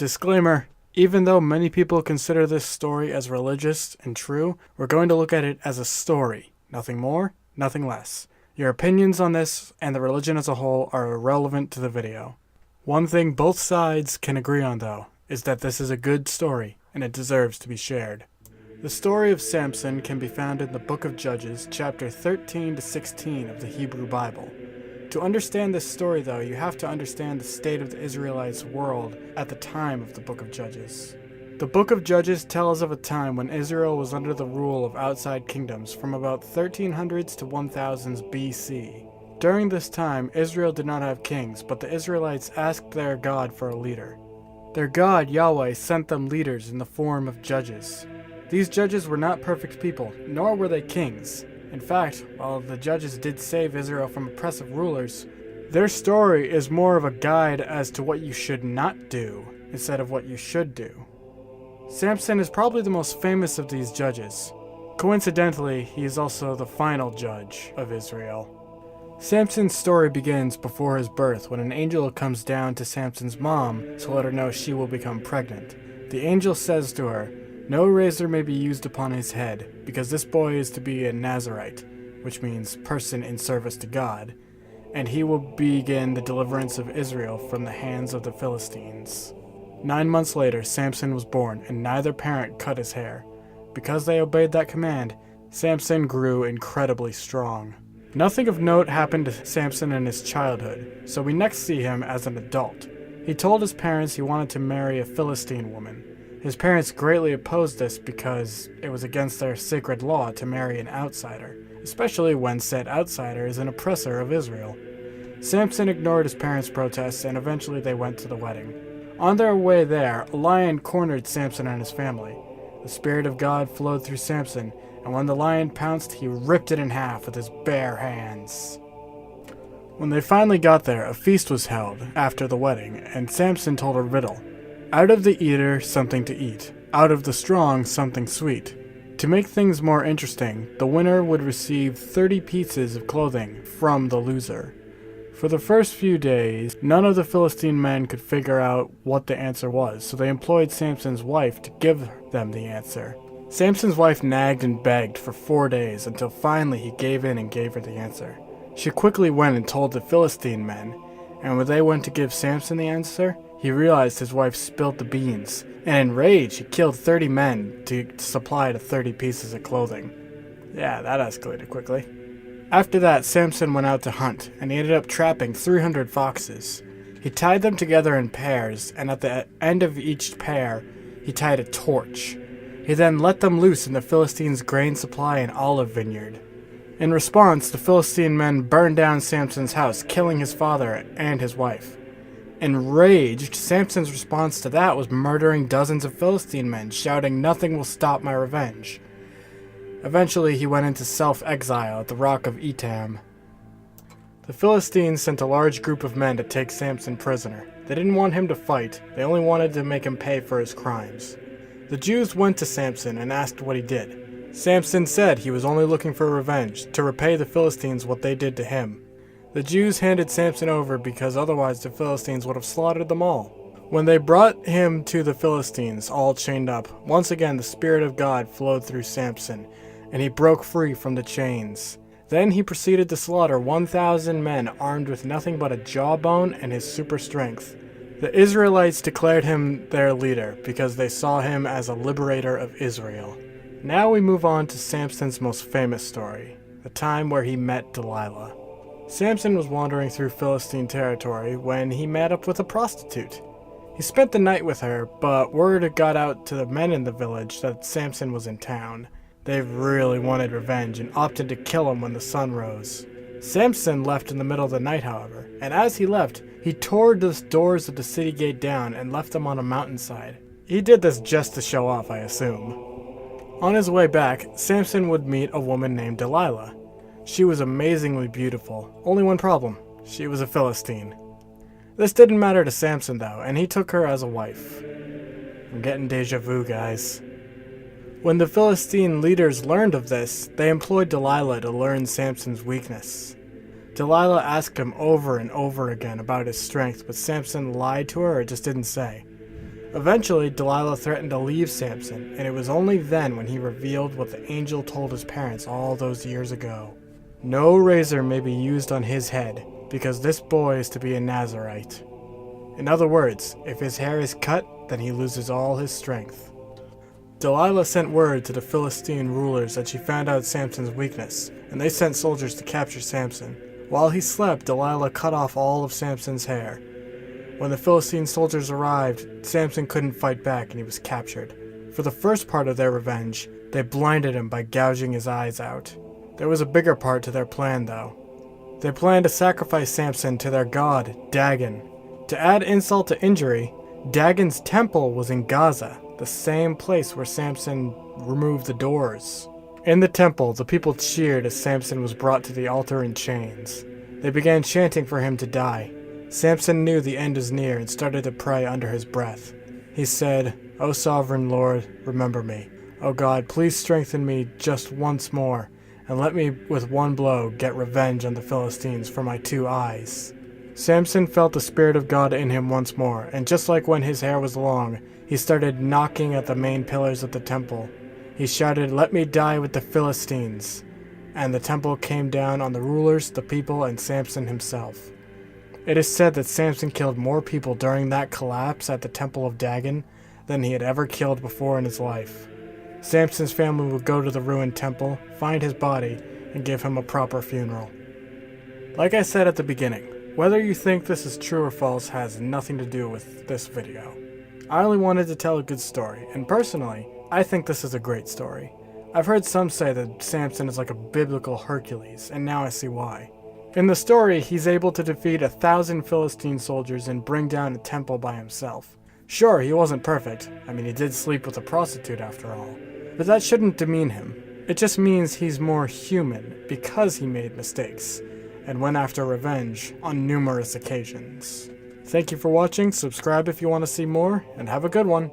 Disclaimer, even though many people consider this story as religious and true, we're going to look at it as a story. Nothing more, nothing less. Your opinions on this and the religion as a whole are irrelevant to the video. One thing both sides can agree on, though, is that this is a good story and it deserves to be shared. The story of Samson can be found in the book of Judges, chapter 13 to 16 of the Hebrew Bible. To understand this story, though, you have to understand the state of the Israelites' world at the time of the book of Judges. The book of Judges tells of a time when Israel was under the rule of outside kingdoms from about 1300s to 1000s BC. During this time, Israel did not have kings, but the Israelites asked their God for a leader. Their God, Yahweh, sent them leaders in the form of judges. These judges were not perfect people, nor were they kings. In fact, while the judges did save Israel from oppressive rulers, their story is more of a guide as to what you should not do, instead of what you should do. Samson is probably the most famous of these judges. Coincidentally, he is also the final judge of Israel. Samson's story begins before his birth when an angel comes down to Samson's mom to let her know she will become pregnant. The angel says to her, "No razor may be used upon his head, because this boy is to be a Nazarite," which means person in service to God, "and he will begin the deliverance of Israel from the hands of the Philistines." 9 months later, Samson was born, and neither parent cut his hair. Because they obeyed that command, Samson grew incredibly strong. Nothing of note happened to Samson in his childhood, so we next see him as an adult. He told his parents he wanted to marry a Philistine woman. His parents greatly opposed this because it was against their sacred law to marry an outsider, especially when said outsider is an oppressor of Israel. Samson ignored his parents' protests and eventually they went to the wedding. On their way there, a lion cornered Samson and his family. The Spirit of God flowed through Samson, and when the lion pounced, he ripped it in half with his bare hands. When they finally got there, a feast was held after the wedding, and Samson told a riddle. Out of the eater, something to eat. Out of the strong, something sweet. To make things more interesting, the winner would receive 30 pieces of clothing from the loser. For the first few days, none of the Philistine men could figure out what the answer was, so they employed Samson's wife to give them the answer. Samson's wife nagged and begged for 4 days until finally he gave in and gave her the answer. She quickly went and told the Philistine men, and when they went to give Samson the answer, he realized his wife spilled the beans, and in rage he killed 30 men to supply the 30 pieces of clothing. Yeah, that escalated quickly. After that, Samson went out to hunt, and he ended up trapping 300 foxes. He tied them together in pairs, and at the end of each pair, he tied a torch. He then let them loose in the Philistines' grain supply and olive vineyard. In response, the Philistine men burned down Samson's house, killing his father and his wife. Enraged, Samson's response to that was murdering dozens of Philistine men, shouting, "Nothing will stop my revenge." Eventually, he went into self-exile at the rock of Etam. The Philistines sent a large group of men to take Samson prisoner. They didn't want him to fight, they only wanted to make him pay for his crimes. The Jews went to Samson and asked what he did. Samson said he was only looking for revenge, to repay the Philistines what they did to him. The Jews handed Samson over because otherwise the Philistines would have slaughtered them all. When they brought him to the Philistines, all chained up, once again the Spirit of God flowed through Samson, and he broke free from the chains. Then he proceeded to slaughter 1,000 men armed with nothing but a jawbone and his super strength. The Israelites declared him their leader because they saw him as a liberator of Israel. Now we move on to Samson's most famous story, the time where he met Delilah. Samson was wandering through Philistine territory when he met up with a prostitute. He spent the night with her, but word got out to the men in the village that Samson was in town. They really wanted revenge and opted to kill him when the sun rose. Samson left in the middle of the night, however, and as he left, he tore the doors of the city gate down and left them on a mountainside. He did this just to show off, I assume. On his way back, Samson would meet a woman named Delilah. She was amazingly beautiful. Only one problem: she was a Philistine. This didn't matter to Samson though, and he took her as a wife. I'm getting deja vu, guys. When the Philistine leaders learned of this, they employed Delilah to learn Samson's weakness. Delilah asked him over and over again about his strength, but Samson lied to her or just didn't say. Eventually, Delilah threatened to leave Samson, and it was only then when he revealed what the angel told his parents all those years ago. No razor may be used on his head, because this boy is to be a Nazirite. In other words, if his hair is cut, then he loses all his strength. Delilah sent word to the Philistine rulers that she found out Samson's weakness, and they sent soldiers to capture Samson. While he slept, Delilah cut off all of Samson's hair. When the Philistine soldiers arrived, Samson couldn't fight back and he was captured. For the first part of their revenge, they blinded him by gouging his eyes out. There was a bigger part to their plan, though. They planned to sacrifice Samson to their god, Dagon. To add insult to injury, Dagon's temple was in Gaza, the same place where Samson removed the doors. In the temple, the people cheered as Samson was brought to the altar in chains. They began chanting for him to die. Samson knew the end was near and started to pray under his breath. He said, "O sovereign Lord, remember me. O God, please strengthen me just once more, and let me with one blow get revenge on the Philistines for my 2 eyes." Samson felt the Spirit of God in him once more, and just like when his hair was long, he started knocking at the main pillars of the temple. He shouted, "Let me die with the Philistines!" And the temple came down on the rulers, the people, and Samson himself. It is said that Samson killed more people during that collapse at the temple of Dagon than he had ever killed before in his life. Samson's family would go to the ruined temple, find his body, and give him a proper funeral. Like I said at the beginning, whether you think this is true or false has nothing to do with this video. I only wanted to tell a good story, and personally, I think this is a great story. I've heard some say that Samson is like a biblical Hercules, and now I see why. In the story, he's able to defeat 1,000 Philistine soldiers and bring down a temple by himself. Sure, he wasn't perfect. I mean, he did sleep with a prostitute after all. But that shouldn't demean him. It just means he's more human because he made mistakes and went after revenge on numerous occasions. Thank you for watching, subscribe if you want to see more, and have a good one.